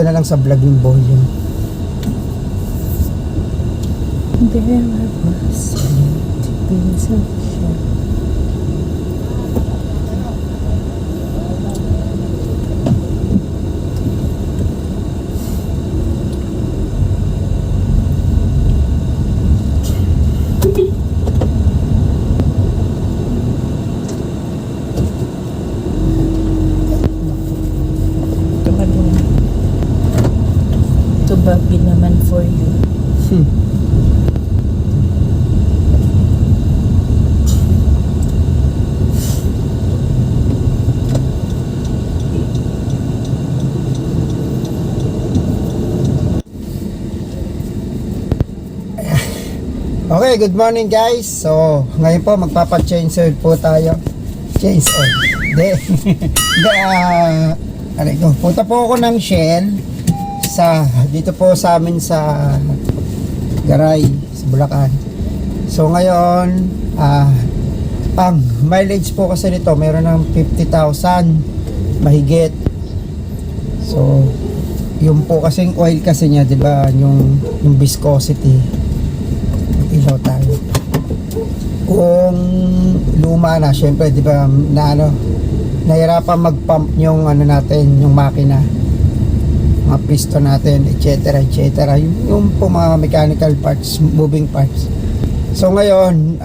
ko na lang sa vlog yung volume. There was to be some shit. Tubabi naman for you. Okay, good morning guys. So, ngayon po magpapa-change oil po tayo. Change oil. Punta po ako ng Shell dito po sa amin sa Garay, sa Bulacan. So ngayon, ang mileage po kasi nito meron ng 50,000 mahigit. So, yung po kasing oil kasi niya, 'di ba, yung viscosity. Ilaw tayo. Kung luma na, syempre, 'di ba, nahirapan mag-pump yung natin, yung makina, mga piston natin, etc. Yung po mga mechanical parts, moving parts. So ngayon,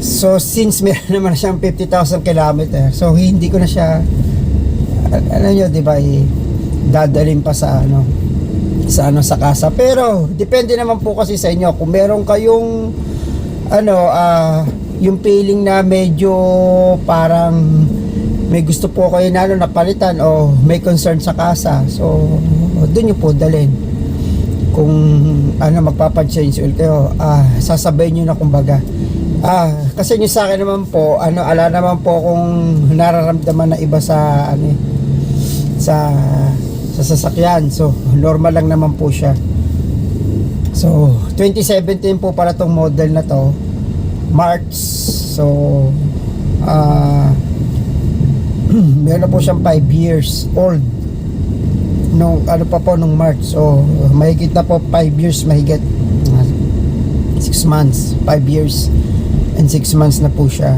so since meron naman siyang 50,000 km, so hindi ko na siya nyo, 'di ba, dadalhin pa sa sa kasa. Pero depende naman po kasi sa inyo kung meron kayong yung feeling na medyo parang may gusto po kayo na napalitan o may concern sa kasa, so doon nyo po dalhin. Kung magpapa-change oil kayo, sasabayin nyo na, kumbaga. Kasi yung sa akin naman po, ala naman po kung nararamdaman na iba sa sa sasakyan. So normal lang naman po siya. So 2017 po para tong model na to, March. So meron na po siyang 5 years old nung nung March. So mahigit na po 5 years, mahigit 6 months, 5 years and 6 months na po siya.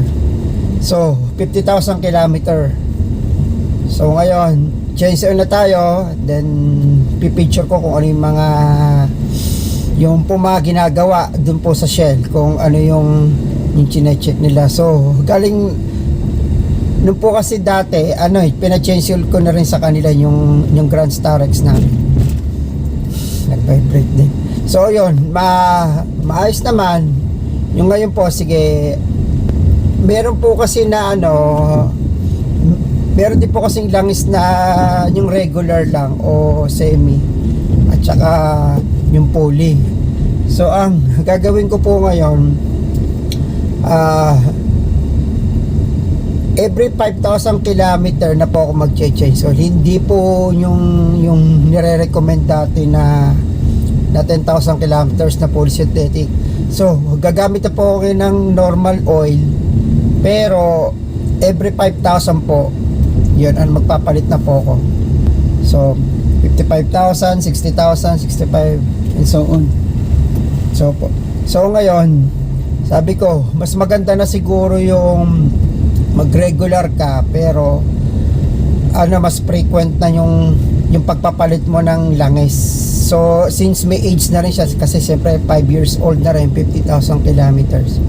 So 50,000 kilometer. So ngayon, change oil na tayo, then pipicture ko kung ano yung mga ginagawa dun po sa Shell, kung ano yung chine-check nila. So galing nung po kasi dati, pina-change oil ko na rin sa kanila yung Grand Starex namin. Nag-vibrate din. So yun, maayos naman. Yung ngayon po, sige, meron po kasi na meron din po kasing langis na yung regular lang o semi, at saka yung poly. So ang gagawin ko po ngayon, every 5,000 kilometer na po ako mag-change. So hindi po yung nire-recommend dati na 10,000 kilometers na polysynthetic. So gagamit na po ako ng normal oil, pero every 5,000 po, yun ang magpapalit na po ako. So 55,000, 60,000, 65 and so on. So ngayon, sabi ko, mas maganda na siguro yung mag-regular ka, pero mas frequent na yung pagpapalit mo ng langis. So since may age na rin siya, kasi siyempre 5 years old na rin, 50,000 kilometers.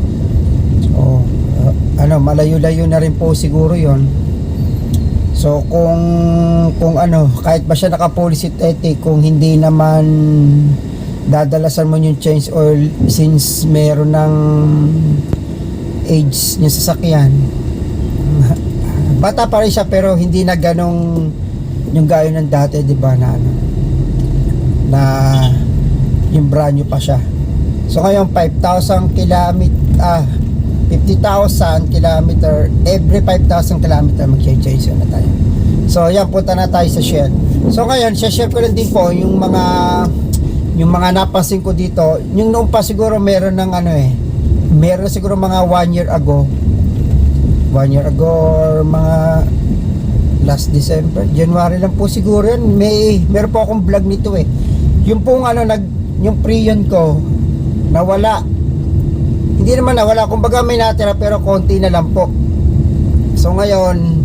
So malayo-layo na rin po siguro yon. So kung kahit ba siya naka-polysynthetic, kung hindi naman dadalasan mo yung change oil, since meron ng age yung sasakyan, bata pa rin siya, pero hindi na ganong yung gaya ng dati, di ba, na yung brand new pa siya. So ngayon 5,000 kilometer, 50,000 kilometer, every 5,000 kilometer mag-change na tayo. So yan, punta na tayo sa Shell. So ngayon, share ko rin din po yung mga napansin ko dito. Yung noong pa siguro meron ng meron siguro mga 1 year ago or mga last December, January lang po siguro yan. Meron po akong vlog nito eh. Yung pong yung Prion ko nawala. Hindi naman nawala, kumbaga may natira pero konti na lang po. So ngayon,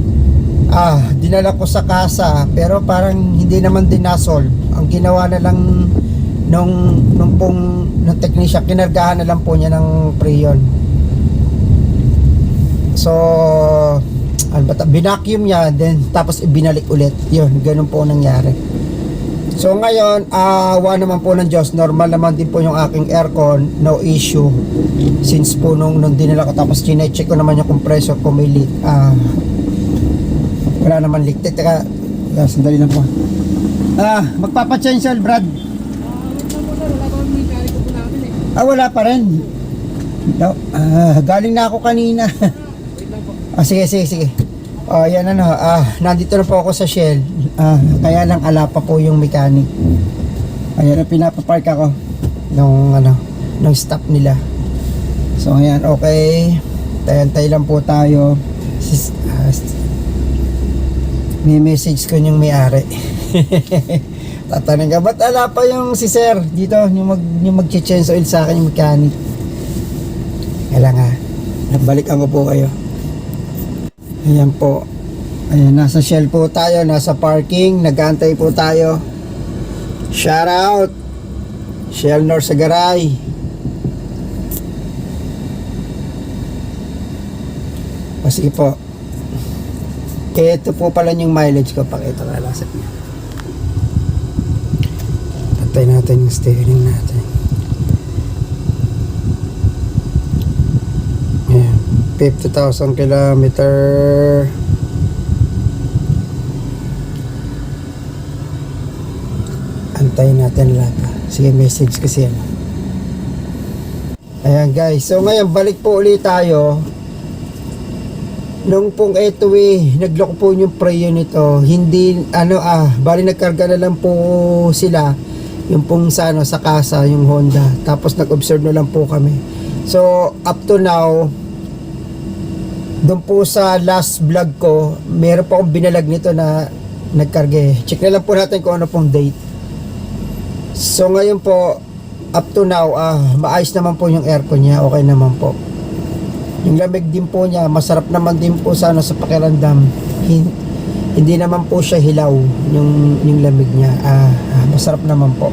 dinala ko sa kasa pero parang hindi naman din nasolve. Ang ginawa na lang nung technician, kinargahan na lang po niya ng Prion. So binacuum niya, then tapos ibinalik ulit. Yun, ganun po nangyari. So ngayon, awa naman po ng Diyos, normal naman din po yung aking aircon, no issue. Since po nung dinala ko, tapos chinecheck ko naman yung compressor kung may leak. Wala naman leak. Teka, sandali lang po. Magpapa-change oil, Brad. Wala pa rin. No, galing na ako kanina. Sige. Yan nandito na po ako sa Shell. Kaya lang ala pa po yung mechanic. Ayan, pinapapark ako nung stop nila. So ayan, okay. Tayantay lang po tayo. May message ko yung may-ari. Tatanong ka, ba't ala pa yung si sir dito, yung mag-change oil sa akin, yung mechanic. Kaya nga, nabalikan ko po kayo. Ayan po. Ayan, nasa Shell po tayo, nasa parking, nag-aantay po tayo. Shout out Shell North Sagaray. Sige po. Ito po pala yung mileage ko. Pakita ko na lasap niya. Tatay natin yung steering natin. Ayan, 50,000 kilometer. Antayin natin lahat. Sige, message kasi yan. Ayan guys, so ngayon balik po ulit tayo. Nung pong eto nagloko po yung Prion nito, hindi bali nagkarga na lang po sila yung pong sa kasa, yung Honda, tapos nag-observe na lang po kami. So up to now, doon po sa last vlog ko, meron po akong binalag nito na nagkarga. Check na lang po natin kung ano pong date. So ngayon po, up to now, maayos naman po yung aircon niya, okay naman po. Yung lamig din po niya, masarap naman din po sa pakiramdam. Hindi naman po siya hilaw yung lamig niya. Masarap naman po.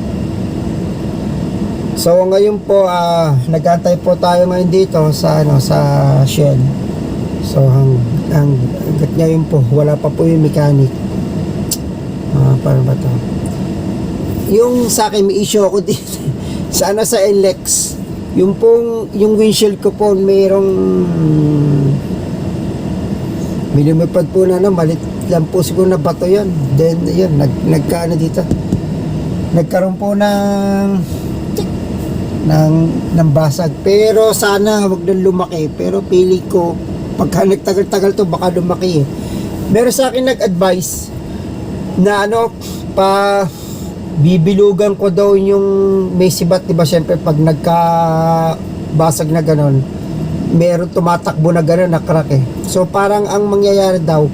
So ngayon po, nag-aantay po tayo ngayon dito sa Shell. So hanggat ngayon po, wala pa po yung mechanic. Paano ba to? Yung sa akin, may issue ako dito. sa NLEX. Yung windshield ko po may lumipad po na malit lang po siguro na bato yun. Then yun, nagkaano dito, nagkaroon po ng basag, pero sana wag na lumaki. Pero pili ko pagka nagtagal-tagal to baka lumaki Meron sa akin nag-advise na bibilugan ko daw yung may sibat, diba? Syempre pag nagkabasag na ganon, meron tumatakbo na ganon na crack So parang ang mangyayari daw,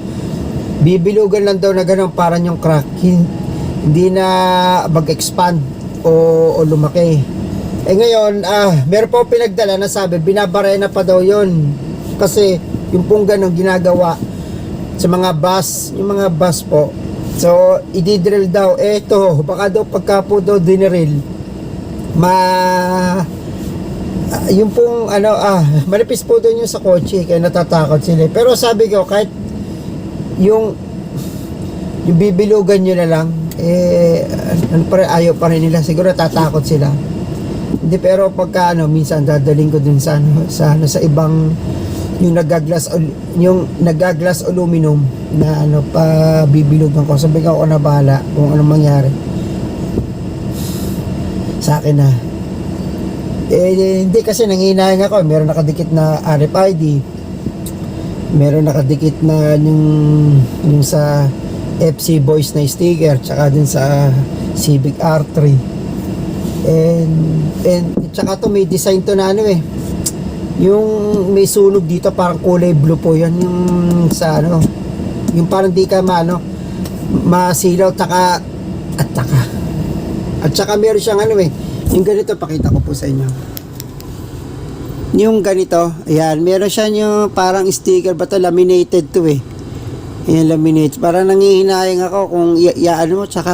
bibilugan lang daw na ganon, parang yung crack hindi na mag-expand o lumaki. Ngayon, meron po pinagdala na sabi, binabarena pa daw yon. Kasi yung pong ganon ginagawa sa mga bus, yung mga bus po. So, i-drill daw. Eto, baka daw pagka po daw diniril, yung pong manipis po doon yung sa kotse, kaya natatakot sila. Pero sabi ko, kahit yung bibilugan nyo na lang, ayaw pa rin nila. Siguro natatakot sila. Hindi, pero pagka minsan dadaling ko dun sa ibang yung nagaglas aluminum na bibilugan ko. Sabi ko, ako na bahala kung anong mangyari sa akin na. Hindi, kasi nanghihinayin ako. Meron nakadikit na RFID, meron nakadikit na yung sa FC Boys na sticker, tsaka din sa Civic R3, and tsaka to may design to na yung may sunog dito, parang kulay blue po yan, yung sa Yung parang di ka masilaw, at saka meron siyang yung ganito, pakita ko po sa inyo. Yung ganito, ayan, meron siya yung parang sticker, ba to, laminated to eh. Ayan, laminated. Parang nangihinayang ako kung ano mo, tsaka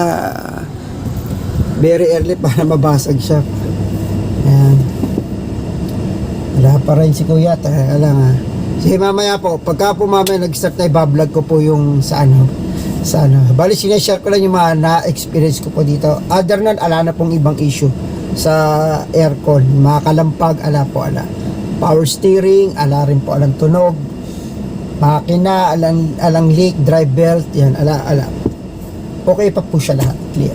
very early para mabasag siya. Ayan. Wala pa rin si Kuya, talaga lang ha. Sige, mamaya po, pagka po mamaya nag-start na ibablog ko po yung sa ano. Bali, sinashare ko lang yung mga na-experience ko po dito. Other nan, ala na pong ibang issue sa aircon. Mga kalampag, ala po, ala. Power steering, ala rin po, alang tunog. Makina, alang leak, drive belt, yan, ala. Okay pa po siya lahat, clear.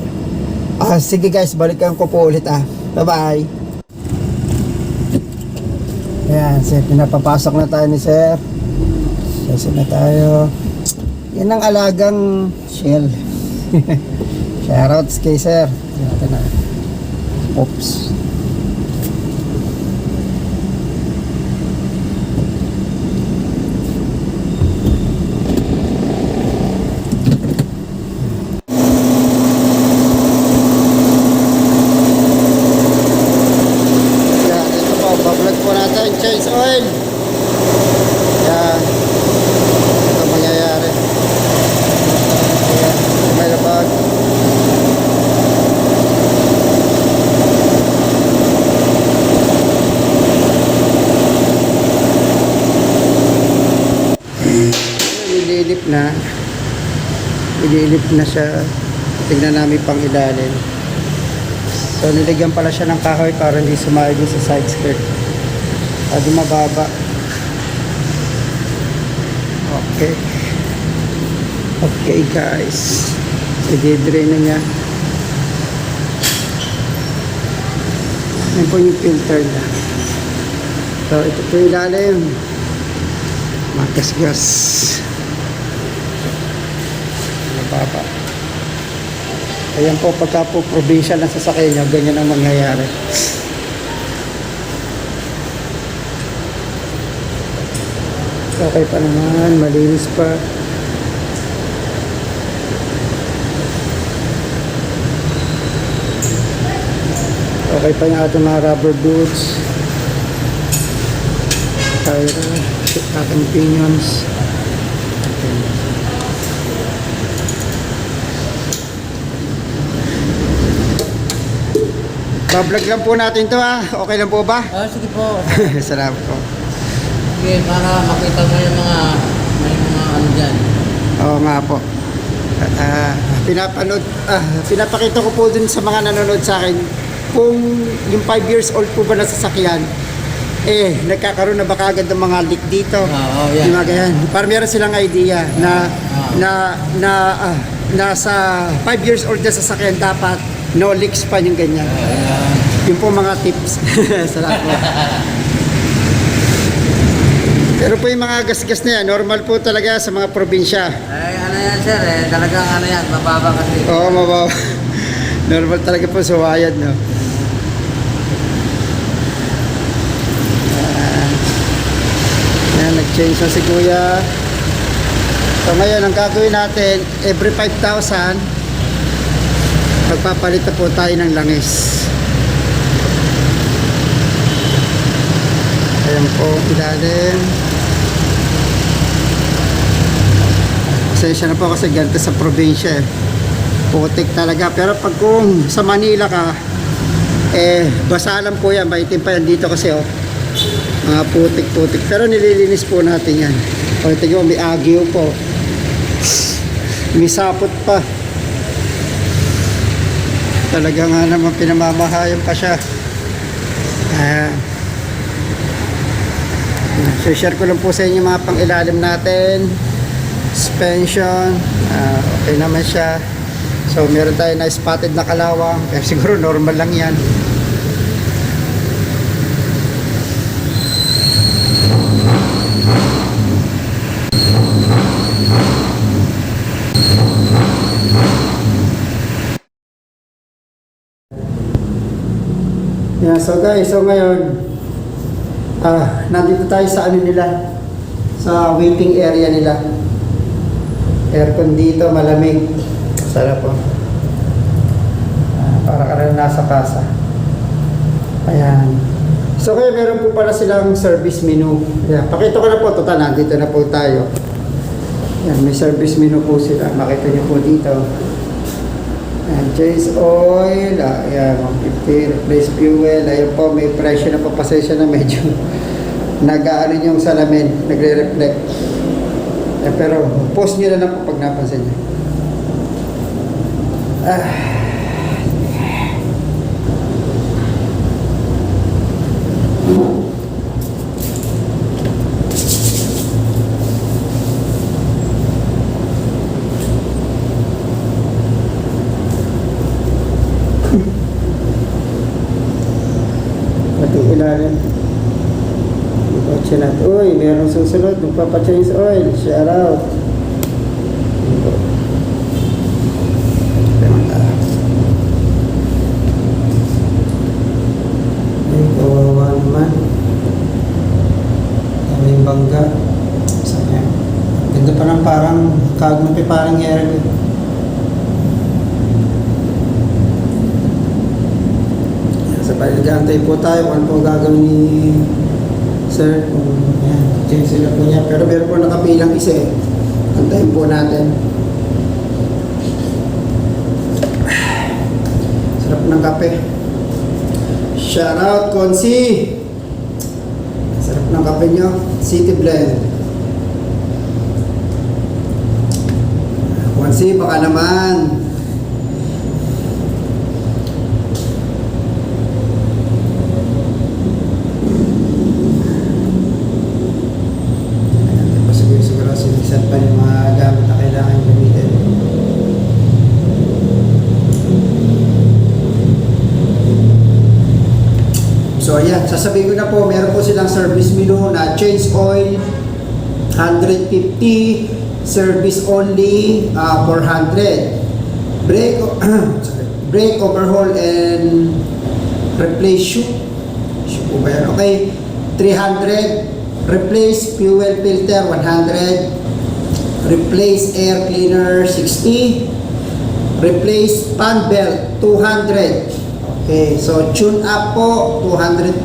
Sige guys, balikan ko po ulit Bye-bye. Ayan, sir, pinapapasok na tayo ni sir. Sesi na tayo. Yan ang alagang shell. Shoutouts kay sir. Ito na. Oops. Yan, ito po. Bablog po natin. Change oil. Yan. Ito mangyayari. Yan. May labag. Nililip na siya. Tingnan namin pang ilalim. So niligyan pala siya ng kahoy para hindi sumayad sa side skirt. Di mababa. Okay guys, i-drain na niya. Yan po yung filter niya. So ito po yung ilalim. Magasgas. Mababa. Ayan po, pagka po provincial na sasakyan nyo, ganyan ang mangyayari. Okay pa naman, malinis pa. Okay pa yung ating mga rubber boots. Tire, ating pinions. Bablog lang po natin to Okay lang po ba? Sige po. Salamat po. Okay, para makita mo yung mga ano dyan. Oo nga po. Pinapakita ko po dun sa mga nanonood sa akin kung yung 5 years old po ba na sasakyan nagkakaroon na ba kagad ng mga leak dito. Yeah. Yung mga ganyan. Para meron silang idea na nasa 5 years old na sasakyan dapat no leaks pa yung ganyan. Yung po mga tips. Salamat po. Pero po yung mga gas-gas na yan, normal po talaga sa mga probinsya. Ano yan sir talagang ano yan, mababa kasi. Oo, mababa. Normal talaga po sa wayad, no? Yan, nag-change na si Kuya. So ngayon, ang gagawin natin, every 5,000, magpapalit na po tayo ng langis. Ayan po, ilalim. Pasensya na po kasi ganito sa probinsya putik talaga. Pero pag kung sa Manila ka, basa lang po yan, maitim pa yan dito kasi mga putik-putik. Pero nililinis po natin yan. O tingnan mo, may agyo po. May sapot pa. Talaga nga naman pinamamahayan pa siya. So share ko lang po sa inyo mga pang-ilalim natin. Suspension, okay naman siya. So meron tayo na spotted na kalawang, kaya siguro normal lang yan. Yeah, so guys, so ngayon nandito tayo sa ano nila, sa waiting area nila. Aircon dito, malamig. Sarap po. Para ka rin nasa casa. Ayan. So kaya meron po pala silang service menu. Ayan. Pakita ko na po, total, nandito na po tayo. Ayan, may service menu po sila. Makita niyo po dito. Ayan, change oil. Ayan, 150, replace fuel. Ayan po, may presyo na po. Pasensya na medyo nag-ano yung salamin, nagre-reflect. Pero post nyo na lang po pag napansin nyo. Pati ilalim. Kotse natin. Uy, merong susunod. Magpapa-change oil. Shout out. Ay, kawawa naman. Kaming bangga. Saan yan? Ganda pa ng parang kagumpi parang Herald. Sa paligantay po tayo kung ano po gagawin ni Sir, kung yan, change sila po niya. Pero meron po nakapilang isa eh. Antayin po natin. Sarap ng kape. Shout out, Konsi! Sarap ng kape nyo. City Blend. Konsi, baka naman. Sinisan pa yung mga gamit na kailangan gamitin. So ayan, sasabihin ko na po, meron po silang service menu na change oil 150, service only 400, brake overhaul and replace shoe po ba yan? Okay, 300. Replace fuel filter 100, replace air cleaner 60, replace fan belt 200. Okay, so tune up po 250.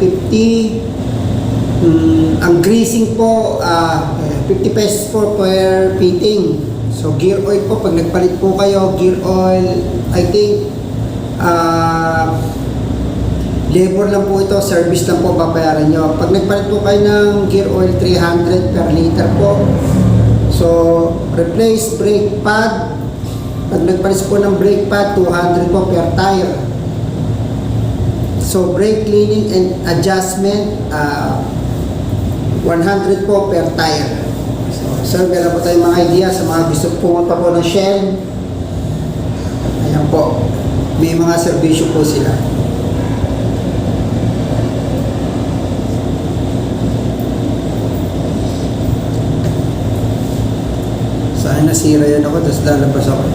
Ang greasing po 50 pesos po per fitting. So gear oil po, pag nagpalit po kayo, gear oil, I think labor lang po ito, service lang po babayaran nyo. Pag nagpalit po kayo ng gear oil, 300 per liter po. So, replace brake pad. Pag nagpalit po ng brake pad, 200 po per tire. So, brake cleaning and adjustment, 100 po per tire. So, meron po tayong mga idea sa mga gusto pumunta po ng Shell. Ayan po. May mga servisyo po sila. Saan nasira yan ako, tapos lalabas ako.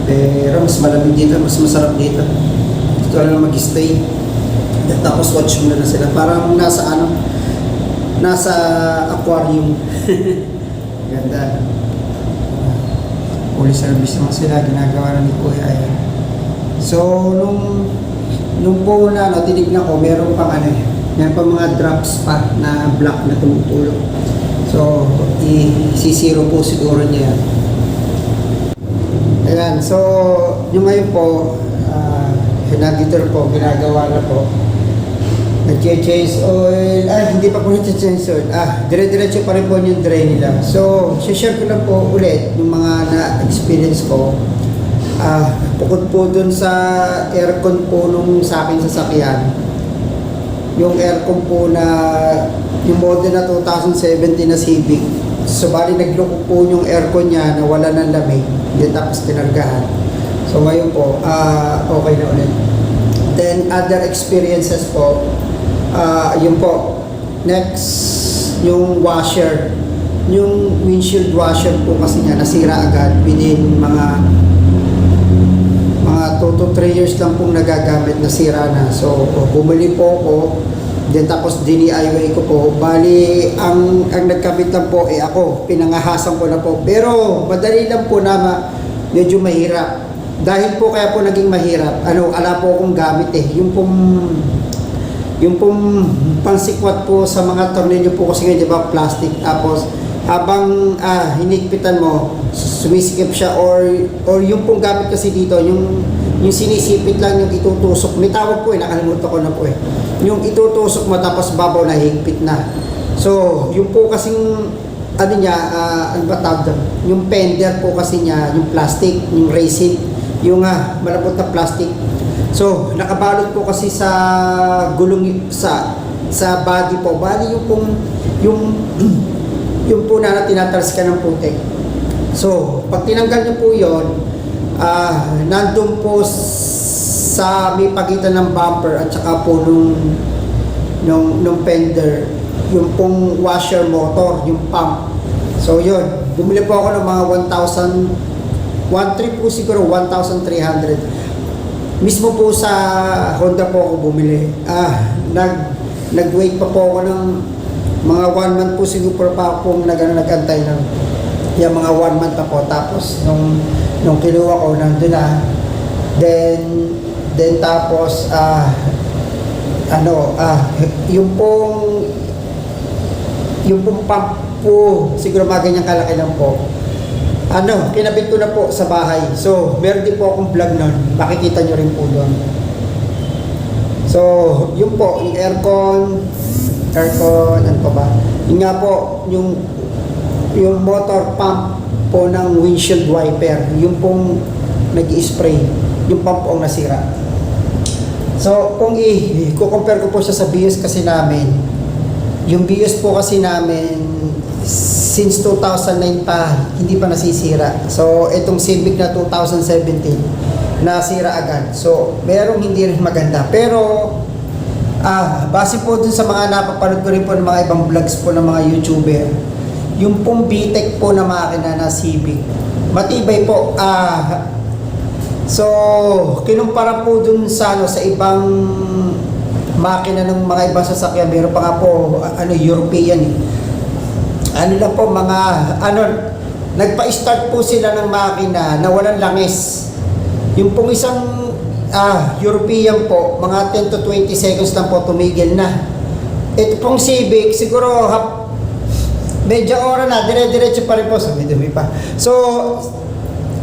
Pero mas malamig dito, mas masarap dito. Gusto ko lang mag-stay. Tapos watch mo na sila. Parang nasa nasa aquarium. Ganda. Fully service naman sila, ginagawa na ni Kuya. Ayan. So, nung po na tinignan ko, meron pang meron pang mga drops pa na black na tumutulong. So, i-zero po siguro niya yan. Ayan, so, yung ngayon po, nandito po, ginagawa na po. Nag-change oil, hindi pa po nag-change oil. Dire-diretso pa rin po yung drain nila. So, share ko lang po ulit yung mga na-experience ko. Bukod po dun sa aircon po nung sa akin sasakyan, yung aircon po na yung model na 2017 na Civic. So bali nagloko po yung aircon niya na wala ng lamig, hindi tapos tinargahan. So ngayon po, okay na ulit. Then other experiences po, yun po, next yung washer, yung windshield washer po kasi niya nasira agad within mga 2 to 3 years lang pong nagagamit, nasira na. So bumili po ako Then tapos DIY ko po. Bali, ang nagkabit lang po ako. Pinangahasan ko na po. Pero madali lang po na medyo mahirap. Dahil po kaya po naging mahirap, ala po akong gamit yung pong pansikwat po sa mga tornilyo po kasi ngayon, di ba, plastic. Tapos habang hinigpitan mo, sumisikip siya or yung pong gamit kasi dito, yung sinisipit lang, yung itutusok. May tawag po nakalimutan ko na po yung itutusok mo tapos babaw na higpit na. So, yung po kasing ano niya, ano ba tawag doon? Yung fender po kasi niya, yung plastic, yung resin, yung malambot na plastic. So, nakabalot po kasi sa gulong sa body po. Bali yung pong yung po na tinatras ka ng putik. So, pag tinanggal niyo po yun, nandun po sa may pagitan ng bumper at saka po nung fender, yung pong washer motor, yung pump. So, yun. Bumili po ako ng mga 1,300 po siguro, 1,300. Mismo po sa Honda po ako bumili. Nag-wait pa po ako ng mga 1 month po siguro pa akong nag-antay ng yung mga 1 month pa po. Tapos nung kinuha ko, nandun na. Then tapos yung pong pump po siguro mga ganyang kalaki lang po. Kinabit ko na po sa bahay. So, meron din po akong vlog nun. Makikita nyo rin po doon. So, yun po, yung aircon, ano pa ba? Yun nga po, yung motor pump po ng windshield wiper, yung pong nag-i-spray, yung pump po ang nasira. So, kung i-compare ko po siya sa BIOS kasi namin, yung BIOS po kasi namin, since 2009 pa, hindi pa nasisira. So, itong Civic na 2017, nasira agad. So, merong hindi rin maganda. Pero, base po dun sa mga napapanood ko rin po ng mga ibang vlogs po ng mga YouTuber, yung pong VTEC po na makina na Civic, matibay po. So, kinumpara po dun sa ibang makina ng mga ibang sasakyan. Meron pa nga po, European lang po, nagpa-start po sila ng makina na walang langis. Yung pong isang European po, mga 10 to 20 seconds lang po tumigil na. Ito pong Civic, siguro medya ora na, dire-diretso pa rin po. Dumi pa. So,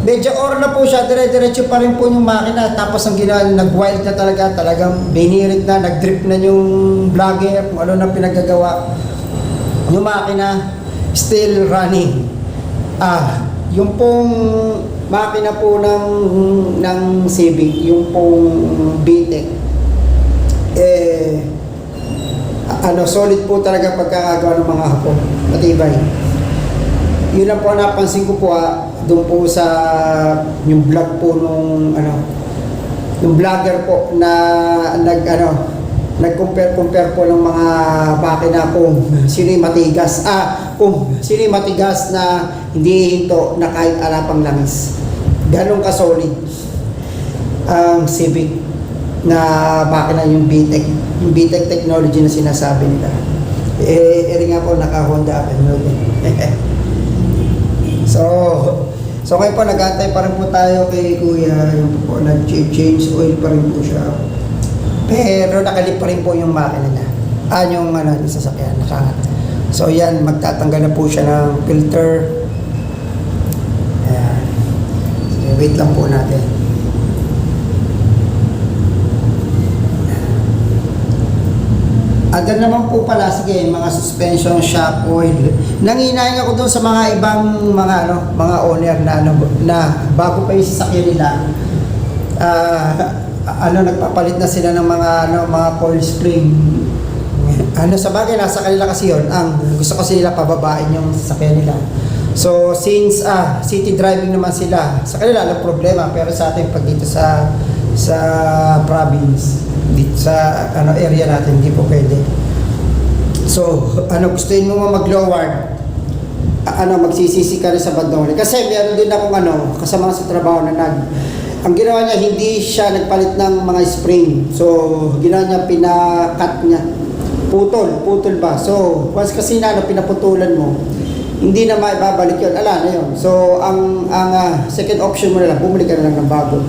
medya ora na po siya, dire-diretso pa rin po yung makina. Tapos ang ginawa, nag-wild na talagang binirit na, nag-drip na yung vlogger, kung ano na pinagagawa. Yung makina, still running. Yung pong makina po ng Civic, yung pong VTEC, solid po talaga pagkakagawa ng mga hapon. Matibay. Yun lang po napansin ko po doon po sa yung vlog po yung vlogger po na nag-compare po ng mga makina kung sino yung matigas. Kung sino yung matigas na hindi hinto na kahit alapang langis. Ganong ka-solid ang Civic na makina yung VTEC. Yung VTEC technology na sinasabi nila. Eri nga po, naka-Honda Avenue. So ngayon po, nag-antay pa rin po tayo kay Kuya. Yung po, nag-change oil pa rin po siya. Pero nakalip pa rin po yung makina niya. Yung sasakyan. So yan, magtatanggal na po siya ng filter. Ayan. So, wait lang po natin. Agad naman po pala, sige, mga suspension shock oil. Nanginayang ako doon sa mga ibang mga owner na bago pa yung sasakyan nila. Nagpapalit na sila ng mga coil spring. Sa bagay, nasa kanila kasi yun. Ang gusto kasi nila pababain yung sasakyan nila. So, since city driving naman sila, sa kanila walang problema. Pero sa atin, pag dito sa province, dito sa area natin, hindi po pwede. So, gustuin mo mag-lower, magsisisi ka rin sa bandong. Kasi meron din akong kasama sa trabaho na ang ginawa niya, hindi siya nagpalit ng mga spring. So, ginawa niya, pinakat niya. putol ba. So, once kasi na pinaputulan mo, hindi na maibabalik yun. Ala na yun. So, ang second option mo na lang, bumili ka na lang ng bago.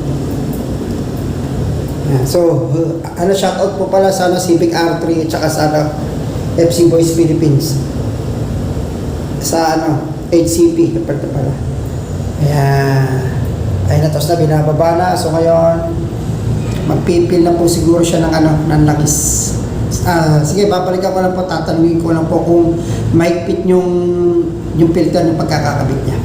Yan. So, shoutout po pala sa Civic R3 at saka sa FC Boys Philippines. Sa HCP, kapag pala. Ayan. Ayun na, tapos na, binababa na. So, ngayon, magpipil na po siguro siya ng langis. Sige, babalikan ko lang po, tatanungin ko lang po kung maikpit yung filter ng pagkakakabit niya.